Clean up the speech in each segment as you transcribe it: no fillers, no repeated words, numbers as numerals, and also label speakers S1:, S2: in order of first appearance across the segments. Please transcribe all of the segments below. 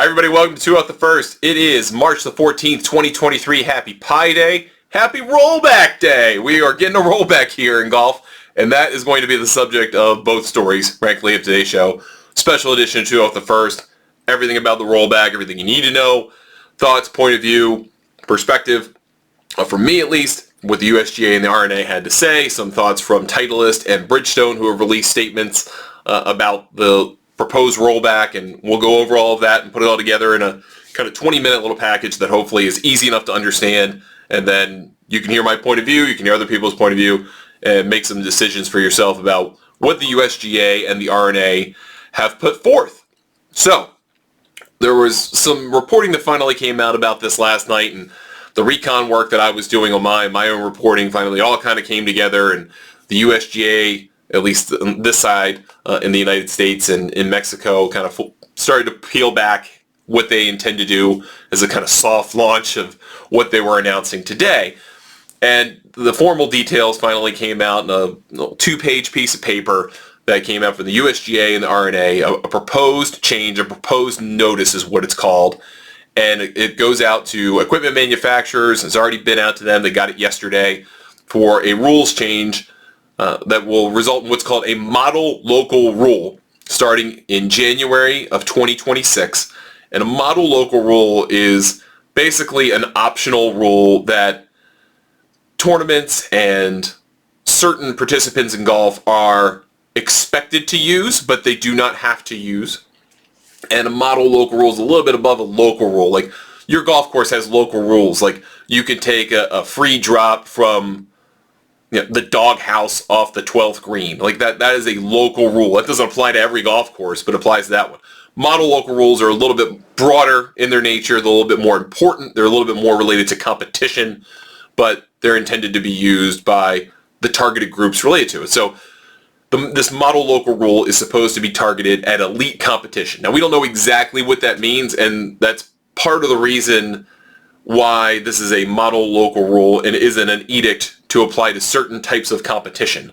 S1: Everybody, welcome to Two Out the First. It is March the 14th, 2023. Happy Pi Day. Happy Rollback Day. We are getting a rollback here in golf, and that is going to be the subject of both stories, frankly, of today's show. Special edition of Two Out the First. Everything about the rollback, everything you need to know, thoughts, point of view, perspective, from me at least, what the USGA and the R&A had to say, some thoughts from Titleist and Bridgestone, who have released statements about the proposed rollback, and we'll go over all of that and put it all together in a kind of 20-minute little package that hopefully is easy enough to understand, and then you can hear my point of view, you can hear other people's point of view, and make some decisions for yourself about what the USGA and the R&A have put forth. So, there was some reporting that finally came out about this last night, and the recon work that I was doing on my own reporting finally all kind of came together, and the USGA, at least on this side in the United States and in Mexico, kind of started to peel back what they intend to do as a kind of soft launch of what they were announcing today. And the formal details finally came out in a two-page piece of paper that came out from the USGA and the R&A, a proposed change, a proposed notice is what it's called. And it goes out to equipment manufacturers. It's already been out to them. They got it yesterday for a rules change that will result in what's called a model local rule starting in January of 2026. And a model local rule is basically an optional rule that tournaments and certain participants in golf are expected to use, but they do not have to use. And a model local rule is a little bit above a local rule. Like, your golf course has local rules. Like, you can take a free drop from the doghouse off the 12th green. Like, that is a local rule. That doesn't apply to every golf course, but applies to that one. Model local rules are a little bit broader in their nature. They're a little bit more important. They're a little bit more related to competition, but they're intended to be used by the targeted groups related to it. So this model local rule is supposed to be targeted at elite competition. Now, we don't know exactly what that means, and that's part of the reason why this is a model local rule and isn't an edict to apply to certain types of competition.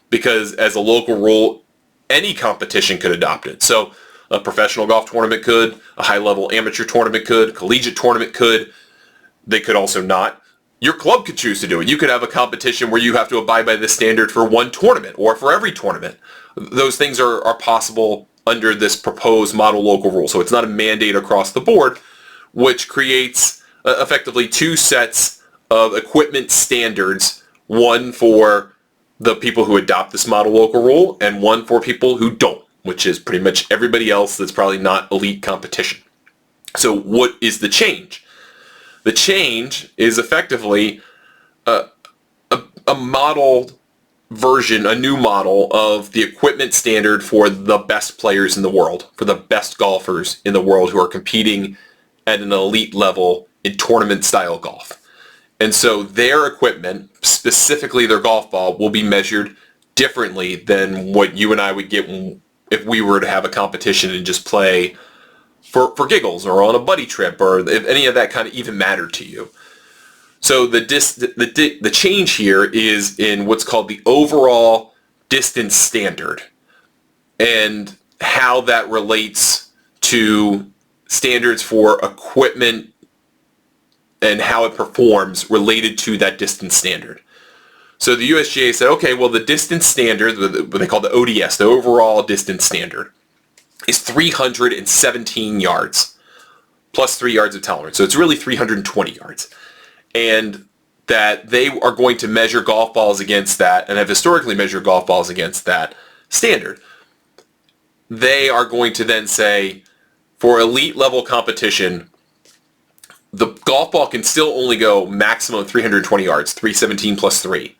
S1: Because as a local rule, any competition could adopt it. So a professional golf tournament could, a high-level amateur tournament could, collegiate tournament could. They could also not. Your club could choose to do it. You could have a competition where you have to abide by this standard for one tournament or for every tournament. Those things are possible under this proposed model local rule. So it's not a mandate across the board, which creates effectively two sets of equipment standards, one for the people who adopt this model local rule and one for people who don't, which is pretty much everybody else that's probably not elite competition. So what is the change? The change is effectively a model version, a new model of the equipment standard for the best players in the world, for the best golfers in the world who are competing at an elite level in tournament-style golf. And so their equipment, specifically their golf ball, will be measured differently than what you and I would get if we were to have a competition and just play for giggles or on a buddy trip, or if any of that kind of even mattered to you. So the change here is in what's called the overall distance standard and how that relates to standards for equipment and how it performs related to that distance standard. So the USGA said, okay, well, the distance standard, what they call the ODS, the overall distance standard, is 317 yards, plus 3 yards of tolerance. So it's really 320 yards. And that they are going to measure golf balls against that, and have historically measured golf balls against that standard. They are going to then say, for elite level competition, the golf ball can still only go maximum 320 yards, 317 plus 3.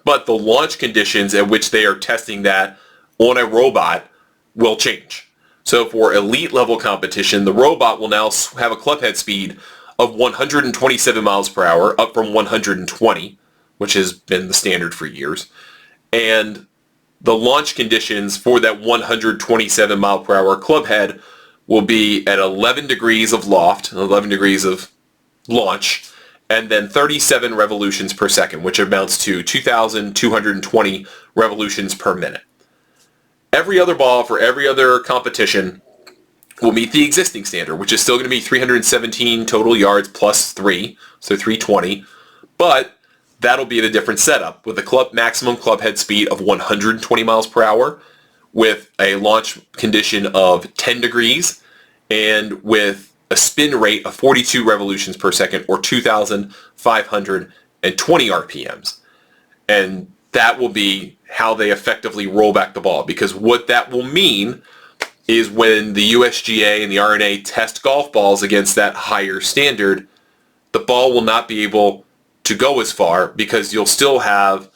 S1: But the launch conditions at which they are testing that on a robot will change. So for elite level competition, the robot will now have a club head speed of 127 miles per hour, up from 120, which has been the standard for years. And the launch conditions for that 127 mile per hour club head will be at 11 degrees of loft, 11 degrees of launch, and then 37 revolutions per second, which amounts to 2,220 revolutions per minute. Every other ball for every other competition will meet the existing standard, which is still going to be 317 total yards plus 3, so 320, but that'll be at a different setup with a maximum club head speed of 120 miles per hour, with a launch condition of 10 degrees, and with a spin rate of 42 revolutions per second, or 2,520 RPMs. And that will be how they effectively roll back the ball, because what that will mean is when the USGA and the R&A test golf balls against that higher standard, the ball will not be able to go as far, because you'll still have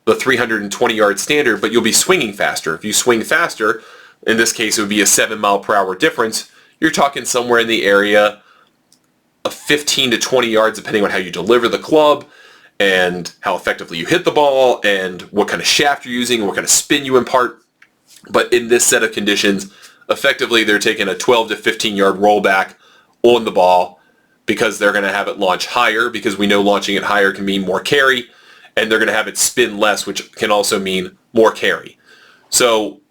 S1: the 320-yard standard, but you'll be swinging faster. If you swing faster, in this case it would be a 7-mile-per-hour difference, you're talking somewhere in the area of 15 to 20 yards, depending on how you deliver the club and how effectively you hit the ball and what kind of shaft you're using, what kind of spin you impart. But in this set of conditions, effectively they're taking a 12 to 15-yard rollback on the ball, because they're going to have it launch higher, because we know launching it higher can mean more carry, and they're going to have it spin less, which can also mean more carry. So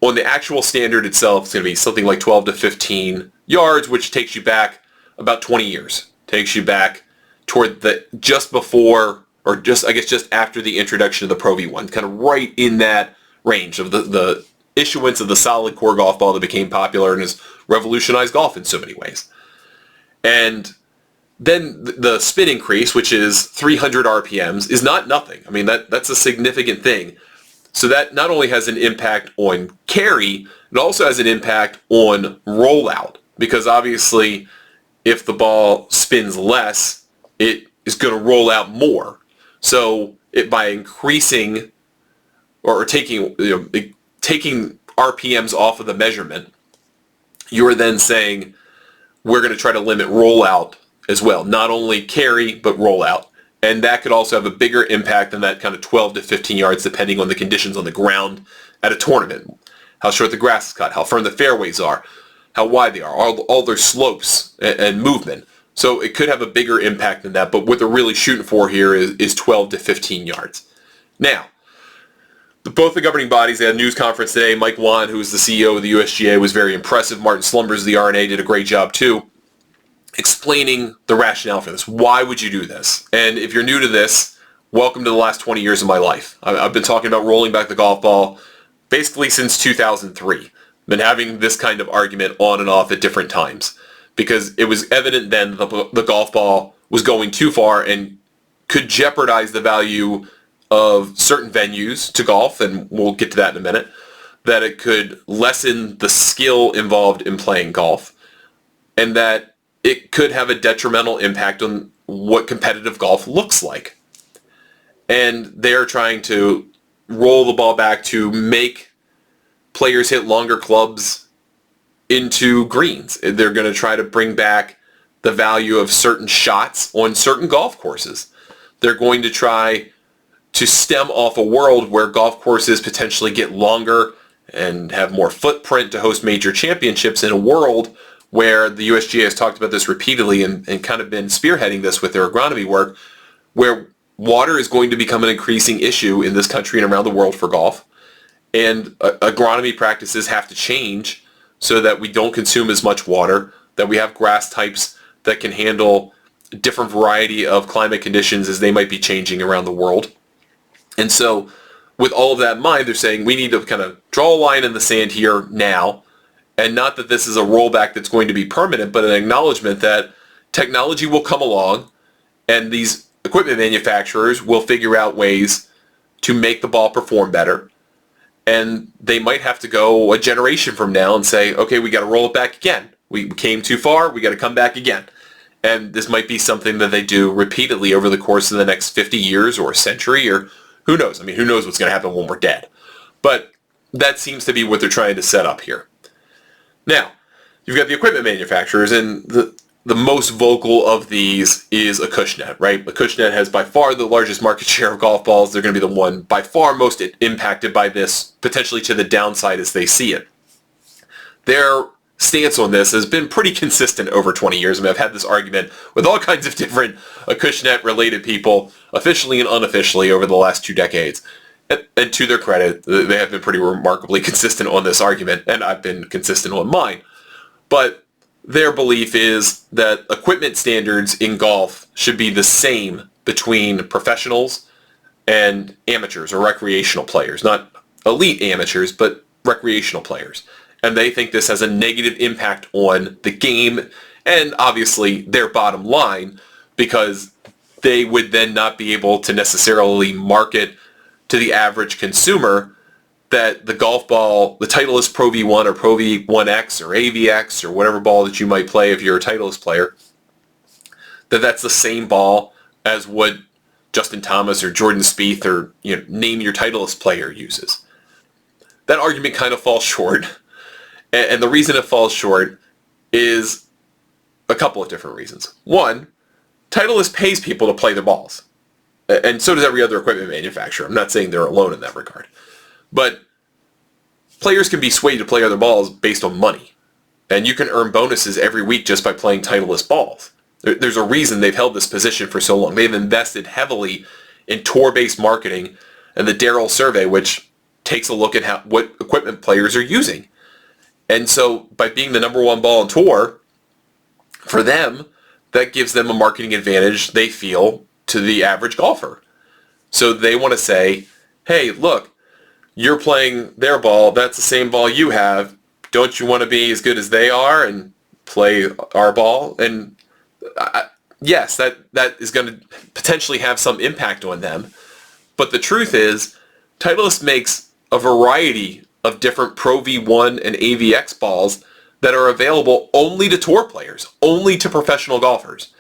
S1: on the actual standard itself, it's going to be something like 12 to 15 yards, which takes you back about 20 years. Takes you back toward the just before, or just after the introduction of the Pro V1, kind of right in that range of the issuance of the solid core golf ball that became popular and has revolutionized golf in so many ways. And then the spin increase, which is 300 RPMs, is not nothing. I mean, that's a significant thing. So that not only has an impact on carry, it also has an impact on rollout, because obviously if the ball spins less, it is going to roll out more. So by increasing or taking RPMs off of the measurement, you're then saying we're going to try to limit rollout as well. Not only carry, but rollout. And that could also have a bigger impact than that kind of 12 to 15 yards, depending on the conditions on the ground at a tournament. How short the grass is cut, how firm the fairways are, how wide they are, all their slopes and movement. So it could have a bigger impact than that, but what they're really shooting for here is 12 to 15 yards. Now, both the governing bodies, they had a news conference today. Mike Wan, who is the CEO of the USGA, was very impressive. Martin Slumbers of the R&A did a great job too, explaining the rationale for this. Why would you do this? And if you're new to this, welcome to the last 20 years of my life. I've been talking about rolling back the golf ball basically since 2003. Been having this kind of argument on and off at different times, because it was evident then that the golf ball was going too far and could jeopardize the value of certain venues to golf, and we'll get to that in a minute, that it could lessen the skill involved in playing golf, and that it could have a detrimental impact on what competitive golf looks like. And they're trying to roll the ball back to make players hit longer clubs into greens. They're going to try to bring back the value of certain shots on certain golf courses. They're going to try to stem off a world where golf courses potentially get longer and have more footprint to host major championships, in a world where the USGA has talked about this repeatedly and kind of been spearheading this with their agronomy work, where water is going to become an increasing issue in this country and around the world for golf. And agronomy practices have to change so that we don't consume as much water, that we have grass types that can handle a different variety of climate conditions as they might be changing around the world. And so with all of that in mind, they're saying we need to kind of draw a line in the sand here now. And not that this is a rollback that's going to be permanent, but an acknowledgement that technology will come along and these equipment manufacturers will figure out ways to make the ball perform better. And they might have to go a generation from now and say, okay, we got to roll it back again. We came too far, we got to come back again. And this might be something that they do repeatedly over the course of the next 50 years or a century, or who knows? I mean, who knows what's going to happen when we're dead. But that seems to be what they're trying to set up here. Now, you've got the equipment manufacturers, and the most vocal of these is Acushnet, right? Acushnet has by far the largest market share of golf balls. They're going to be the one by far most impacted by this, potentially to the downside as they see it. Their stance on this has been pretty consistent over 20 years. I mean, I've had this argument with all kinds of different Acushnet-related people, officially and unofficially, over the last 2 decades. And to their credit, they have been pretty remarkably consistent on this argument, and I've been consistent on mine. But their belief is that equipment standards in golf should be the same between professionals and amateurs or recreational players. Not elite amateurs, but recreational players. And they think this has a negative impact on the game and obviously their bottom line, because they would then not be able to necessarily market to the average consumer that the golf ball, the Titleist Pro V1 or Pro V1X or AVX or whatever ball that you might play if you're a Titleist player, that's the same ball as what Justin Thomas or Jordan Spieth or name your Titleist player uses. That argument kind of falls short. And the reason it falls short is a couple of different reasons. One, Titleist pays people to play their balls. And so does every other equipment manufacturer. I'm not saying they're alone in that regard. But players can be swayed to play other balls based on money. And you can earn bonuses every week just by playing Titleist balls. There's a reason they've held this position for so long. They've invested heavily in tour-based marketing and the Darrell survey, which takes a look at what equipment players are using. And so by being the number one ball on tour, for them, that gives them a marketing advantage, they feel, to the average golfer. So they want to say, hey, look, you're playing their ball, that's the same ball you have. Don't you want to be as good as they are and play our ball? And yes, that is going to potentially have some impact on them. But the truth is, Titleist makes a variety of different Pro V1 and AVX balls that are available only to tour players, only to professional golfers.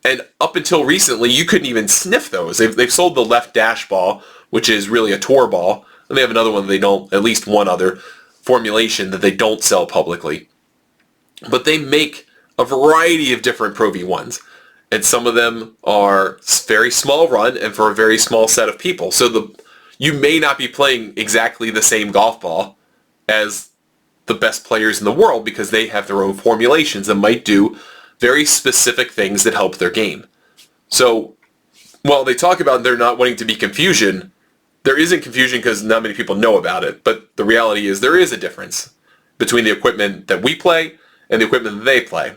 S1: And up until recently, you couldn't even sniff those. They've sold the left dash ball, which is really a tour ball. And they have another one they don't, at least one other formulation that they don't sell publicly. But they make a variety of different Pro V1s. And some of them are very small run and for a very small set of people. So you may not be playing exactly the same golf ball as the best players in the world because they have their own formulations that might do very specific things that help their game. So while they talk about there not wanting to be confusion, there isn't confusion because not many people know about it. But the reality is there is a difference between the equipment that we play and the equipment that they play.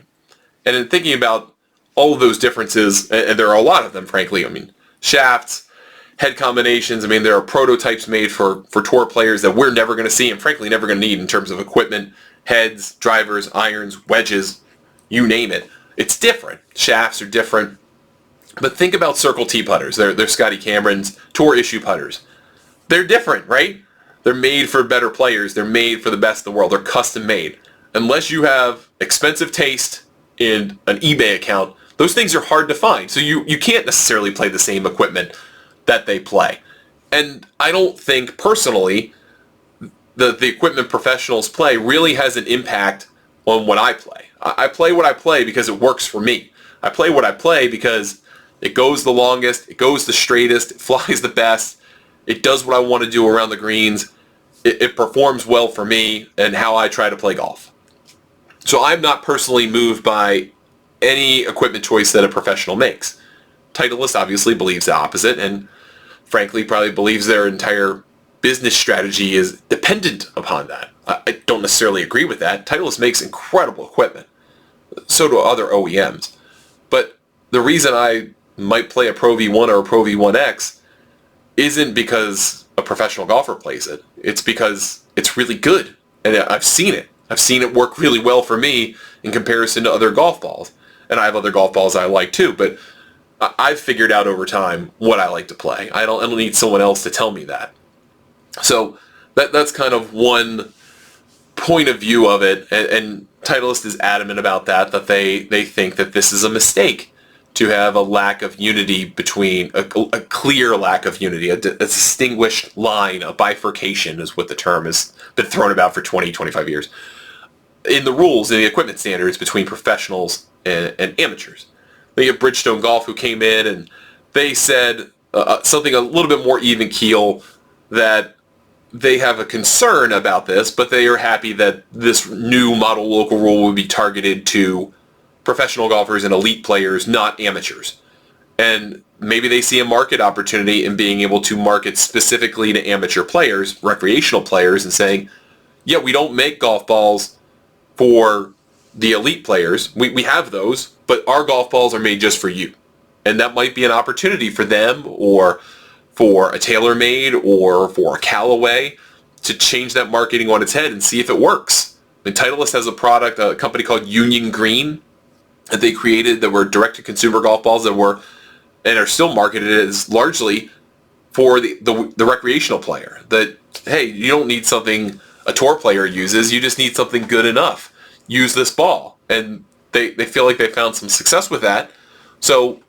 S1: And in thinking about all of those differences, and there are a lot of them, frankly, I mean, shafts, head combinations, I mean, there are prototypes made for tour players that we're never going to see and frankly never going to need in terms of equipment, heads, drivers, irons, wedges, you name it. It's different. Shafts are different. But think about Circle T putters. They're Scotty Cameron's tour issue putters. They're different, right? They're made for better players. They're made for the best in the world. They're custom made. Unless you have expensive taste in an eBay account, those things are hard to find. So you can't necessarily play the same equipment that they play. And I don't think, personally, the equipment professionals play really has an impact on what I play. I play what I play because it works for me. I play what I play because it goes the longest, it goes the straightest, it flies the best, it does what I want to do around the greens, it performs well for me and how I try to play golf. So I'm not personally moved by any equipment choice that a professional makes. Titleist obviously believes the opposite and frankly probably believes their entire business strategy is dependent upon that. I don't necessarily agree with that. Titleist makes incredible equipment. So do other OEMs. But the reason I might play a Pro V1 or a Pro V1X isn't because a professional golfer plays it. It's because it's really good. And I've seen it. I've seen it work really well for me in comparison to other golf balls. And I have other golf balls I like too, but I've figured out over time what I like to play. I don't need someone else to tell me that. So that's kind of one point of view of it, and Titleist is adamant about that they think that this is a mistake to have a lack of unity between, a clear lack of unity, a distinguished line, a bifurcation is what the term has been thrown about for 20, 25 years, in the rules, in the equipment standards between professionals and amateurs. They have Bridgestone Golf who came in and they said something a little bit more even keel, that they have a concern about this, but they are happy that this new model local rule will be targeted to professional golfers and elite players, not amateurs. And maybe they see a market opportunity in being able to market specifically to amateur players, recreational players, and saying, yeah, we don't make golf balls for the elite players. We have those, but our golf balls are made just for you. And that might be an opportunity for them, or for a TaylorMade, or for a Callaway, to change that marketing on its head and see if it works. I mean, Titleist has a product, a company called Union Green, that they created that were direct-to-consumer golf balls that were, and are still marketed as largely for the recreational player. That, hey, you don't need something a tour player uses, you just need something good enough. Use this ball. And they feel like they found some success with that. So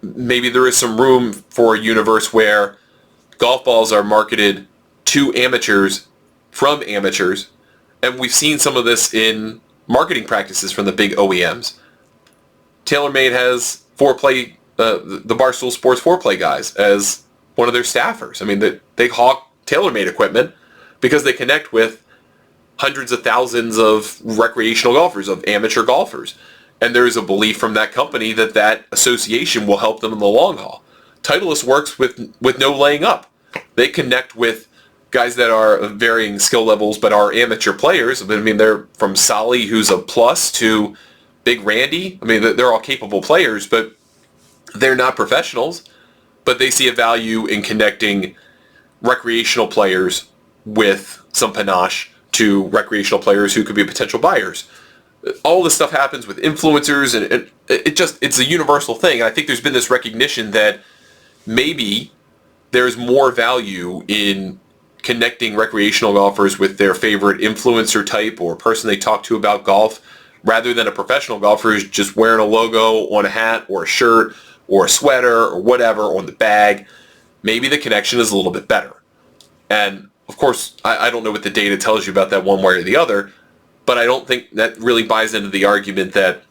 S1: maybe there is some room for a universe where golf balls are marketed to amateurs from amateurs. And we've seen some of this in marketing practices from the big OEMs. TaylorMade has foreplay, the Barstool Sports foreplay guys as one of their staffers. I mean, they hawk TaylorMade equipment because they connect with hundreds of thousands of recreational golfers, of amateur golfers. And there's a belief from that company that that association will help them in the long haul. Titleist works with no laying up. They connect with guys that are of varying skill levels but are amateur players. I mean, they're from Solly, who's a plus, to Big Randy. I mean, they're all capable players, but they're not professionals. But they see a value in connecting recreational players with some panache to recreational players who could be potential buyers. All this stuff happens with influencers, and it's a universal thing. And I think there's been this recognition that maybe there's more value in connecting recreational golfers with their favorite influencer type or person they talk to about golf, rather than a professional golfer who's just wearing a logo on a hat or a shirt or a sweater or whatever on the bag. Maybe the connection is a little bit better. And of course, I don't know what the data tells you about that one way or the other, but I don't think that really buys into the argument that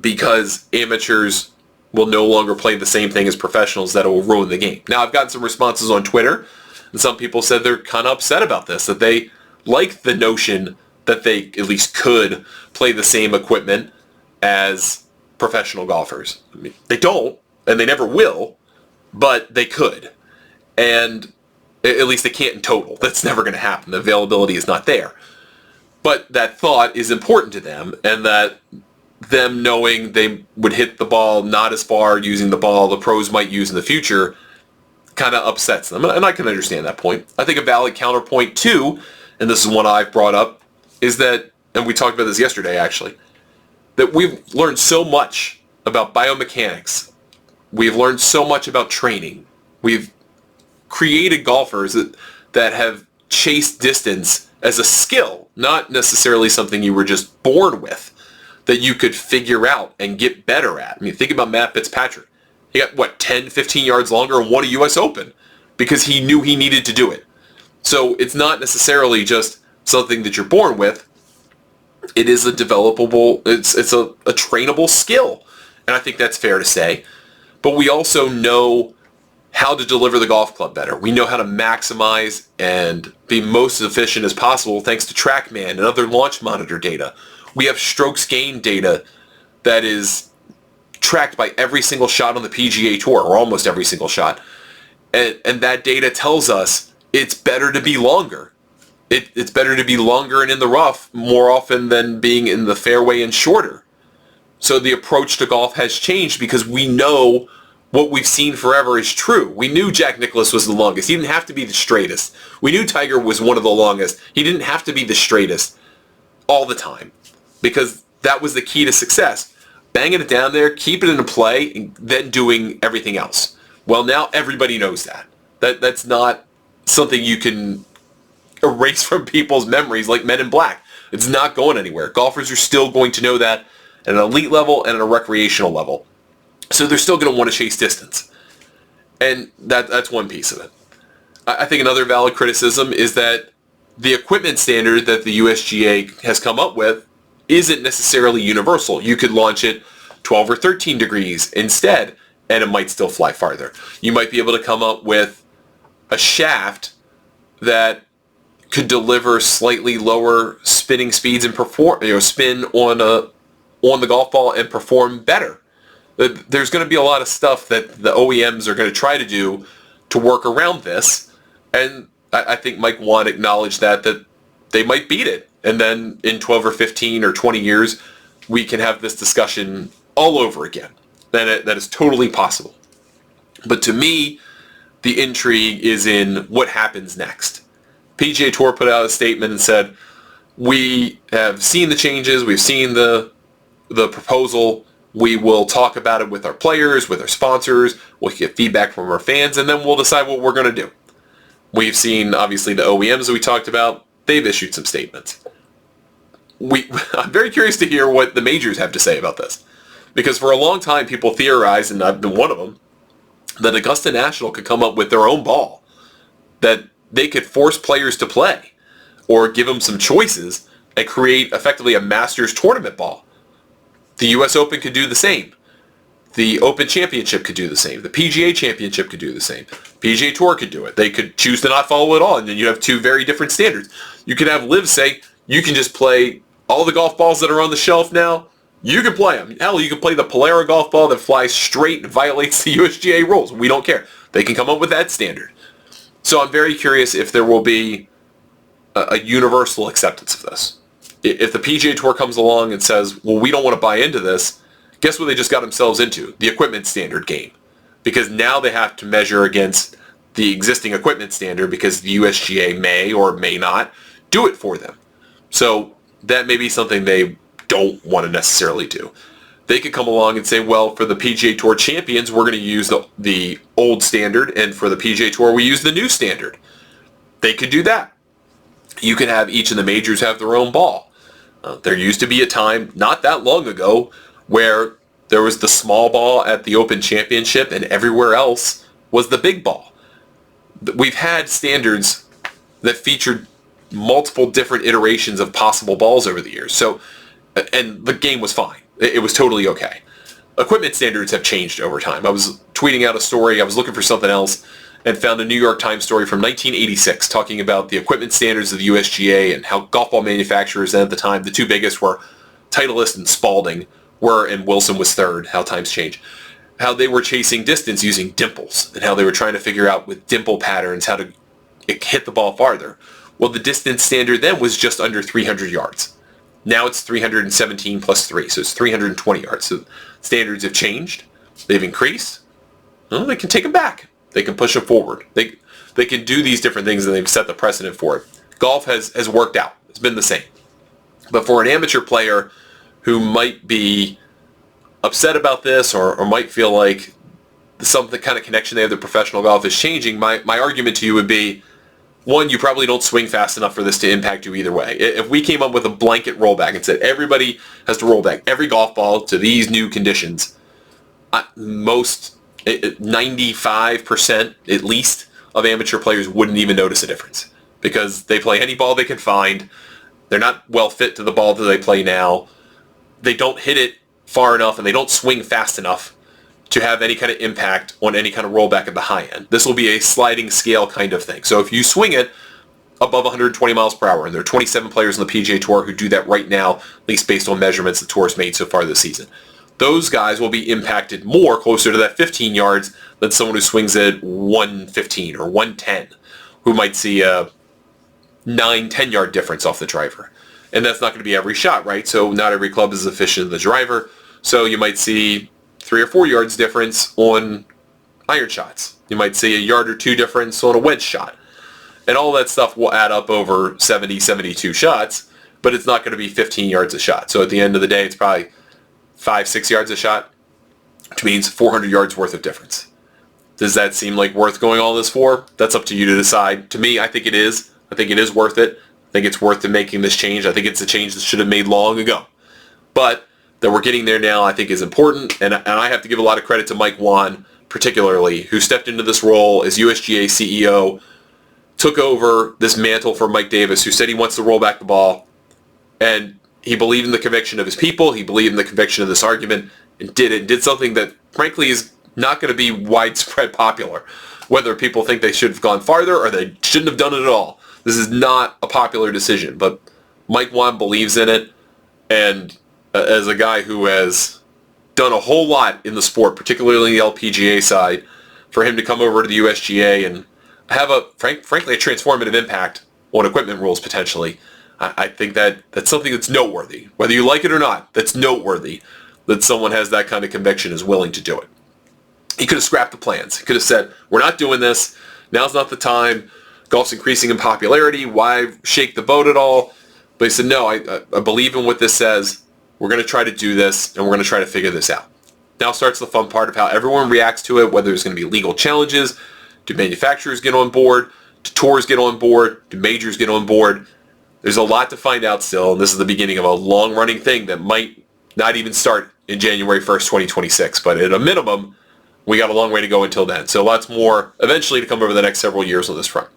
S1: because amateurs will no longer play the same thing as professionals, that it will ruin the game. Now, I've gotten some responses on Twitter, and some people said they're kind of upset about this, that they like the notion that they at least could play the same equipment as professional golfers. I mean, they don't, and they never will, but they could. And at least they can't in total. That's never going to happen. The availability is not there. But that thought is important to them, and that them knowing they would hit the ball not as far using the ball the pros might use in the future kind of upsets them. And I can understand that point. I think a valid counterpoint too, and this is one I've brought up, is that, and we talked about this yesterday actually, that we've learned so much about biomechanics. We've learned so much about training. We've created golfers that have chased distance as a skill, not necessarily something you were just born with, that you could figure out and get better at. I mean, think about Matt Fitzpatrick. He got, 10, 15 yards longer and won a U.S. Open because he knew he needed to do it. So it's not necessarily just something that you're born with. It is a developable, it's a trainable skill. And I think that's fair to say. But we also know how to deliver the golf club better. We know how to maximize and be most efficient as possible thanks to TrackMan and other launch monitor data. We have strokes gained data that is tracked by every single shot on the PGA Tour, or almost every single shot. And that data tells us it's better to be longer. It's better to be longer and in the rough more often than being in the fairway and shorter. So the approach to golf has changed because we know what we've seen forever is true. We knew Jack Nicklaus was the longest. He didn't have to be the straightest. We knew Tiger was one of the longest. He didn't have to be the straightest all the time because that was the key to success. Banging it down there, keeping it in play, and then doing everything else. Well, now everybody knows that. That's not something you can erase from people's memories like Men in Black. It's not going anywhere. Golfers are still going to know that at an elite level and at a recreational level. So they're still going to want to chase distance. And that's one piece of it. I think another valid criticism is that the equipment standard that the USGA has come up with isn't necessarily universal. You could launch it 12 or 13 degrees instead, and it might still fly farther. You might be able to come up with a shaft that could deliver slightly lower spinning speeds and spin on the golf ball and perform better. There's going to be a lot of stuff that the OEMs are going to try to do to work around this, and I think Mike Wan acknowledged that they might beat it, and then in 12 or 15 or 20 years, we can have this discussion all over again. That is totally possible. But to me, the intrigue is in what happens next. PGA Tour put out a statement and said, we have seen the changes, we've seen the proposal, we will talk about it with our players, with our sponsors, we'll get feedback from our fans, and then we'll decide what we're going to do. We've seen, obviously, the OEMs that we talked about, they've issued some statements. I'm very curious to hear what the majors have to say about this. Because for a long time, people theorized, and I've been one of them, that Augusta National could come up with their own ball. That they could force players to play, or give them some choices, and create effectively a Masters tournament ball. The U.S. Open could do the same. The Open Championship could do the same. The PGA Championship could do the same. PGA Tour could do it. They could choose to not follow it all, and then you have two very different standards. You could have Liv say, you can just play all the golf balls that are on the shelf now. You can play them. Hell, you can play the Polara golf ball that flies straight and violates the USGA rules. We don't care. They can come up with that standard. So I'm very curious if there will be a universal acceptance of this. If the PGA Tour comes along and says, well, we don't want to buy into this, guess what they just got themselves into? The equipment standard game. Because now they have to measure against the existing equipment standard because the USGA may or may not do it for them. So that may be something they don't want to necessarily do. They could come along and say, well, for the PGA Tour champions, we're going to use the old standard, and for the PGA Tour, we use the new standard. They could do that. You could have each of the majors have their own ball. There used to be a time, not that long ago, where there was the small ball at the Open Championship and everywhere else was the big ball. We've had standards that featured multiple different iterations of possible balls over the years. So, and the game was fine. It was totally okay. Equipment standards have changed over time. I was tweeting out a story, I was looking for something else, and found a New York Times story from 1986 talking about the equipment standards of the USGA and how golf ball manufacturers at the time, the two biggest were Titleist and Spalding, and Wilson was third, how times change. How they were chasing distance using dimples, and how they were trying to figure out with dimple patterns how to hit the ball farther. Well, the distance standard then was just under 300 yards. Now it's 317 plus 3, so it's 320 yards. So standards have changed. They've increased. Well, they can take them back. They can push them forward. They can do these different things, and they've set the precedent for it. Golf has worked out. It's been the same. But for an amateur player who might be upset about this or might feel like some kind of connection they have to professional golf is changing, my argument to you would be, one, you probably don't swing fast enough for this to impact you either way. If we came up with a blanket rollback and said everybody has to roll back every golf ball to these new conditions, most 95% at least of amateur players wouldn't even notice a difference because they play any ball they can find. They're not well fit to the ball that they play now. They don't hit it far enough and they don't swing fast enough to have any kind of impact on any kind of rollback at the high end. This will be a sliding scale kind of thing. So if you swing it above 120 miles per hour, and there are 27 players on the PGA Tour who do that right now, at least based on measurements the Tour's made so far this season, those guys will be impacted more closer to that 15 yards than someone who swings at 115 or 110, who might see a 9-10 yard difference off the driver. And that's not going to be every shot, right? So not every club is as efficient as the driver. So you might see 3 or 4 yards difference on iron shots. You might see a yard or two difference on a wedge shot. And all that stuff will add up over 70, 72 shots, but it's not going to be 15 yards a shot. So at the end of the day, it's probably 5-6 yards a shot, which means 400 yards worth of difference. Does that seem like worth going all this for? That's up to you to decide. To me, I think it is. I think it is worth it. I think it's worth making this change. I think it's a change that should have made long ago. But that we're getting there now, I think is important. And I have to give a lot of credit to Mike Wan, particularly, who stepped into this role as USGA CEO, took over this mantle for Mike Davis, who said he wants to roll back the ball. And he believed in the conviction of his people. He believed in the conviction of this argument and did it. Did something that, frankly, is not going to be widespread popular. Whether people think they should have gone farther or they shouldn't have done it at all. This is not a popular decision, but Mike Wan believes in it. And as a guy who has done a whole lot in the sport, particularly the LPGA side, for him to come over to the USGA and have frankly a transformative impact on equipment rules potentially. I think that's something that's noteworthy. Whether you like it or not, that's noteworthy that someone has that kind of conviction is willing to do it. He could have scrapped the plans. He could have said, we're not doing this. Now's not the time. Golf's increasing in popularity. Why shake the boat at all? But he said, no, I believe in what this says. We're going to try to do this, and we're going to try to figure this out. Now starts the fun part of how everyone reacts to it, whether there's going to be legal challenges. Do manufacturers get on board? Do tours get on board? Do majors get on board? There's a lot to find out still, and this is the beginning of a long-running thing that might not even start in January 1st, 2026. But at a minimum, we got a long way to go until then. So lots more eventually to come over the next several years on this front.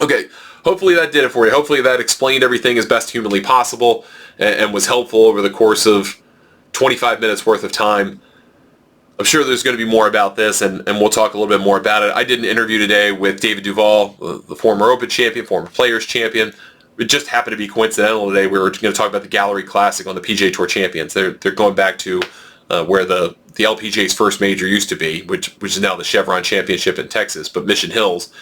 S1: Okay, hopefully that did it for you. Hopefully that explained everything as best humanly possible and was helpful over the course of 25 minutes worth of time. I'm sure there's going to be more about this, and we'll talk a little bit more about it. I did an interview today with David Duval, the former Open champion, former Players champion. It just happened to be coincidental today. We were going to talk about the Gallery Classic on the PGA Tour champions. They're going back to where the LPGA's first major used to be, which is now the Chevron Championship in Texas, but Mission Hills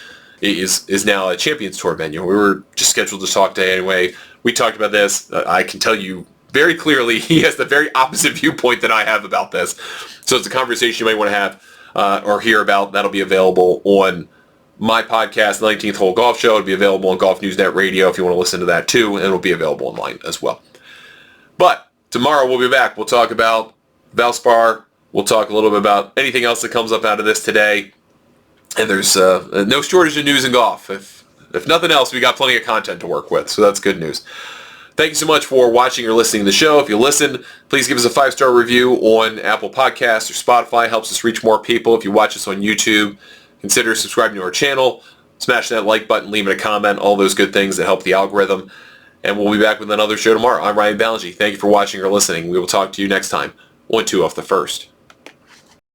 S1: is now a Champions Tour venue. We were just scheduled to talk today anyway. We talked about this. I can tell you very clearly he has the very opposite viewpoint that I have about this. So it's a conversation you might want to have or hear about. That'll be available on my podcast, the 19th Hole Golf Show. It'll be available on Golf News Net Radio if you want to listen to that too, and it'll be available online as well. But tomorrow we'll be back. We'll talk about Valspar. We'll talk a little bit about anything else that comes up out of this today. And there's no shortage of news in golf. If nothing else, we got plenty of content to work with, so that's good news. Thank you so much for watching or listening to the show. If you listened, please give us a 5-star review on Apple Podcasts or Spotify. It helps us reach more people. If you watch us on YouTube, consider subscribing to our channel. Smash that like button, leave a comment, all those good things that help the algorithm. And we'll be back with another show tomorrow. I'm Ryan Ballingy. Thank you for watching or listening. We will talk to you next time on 2 Off the First.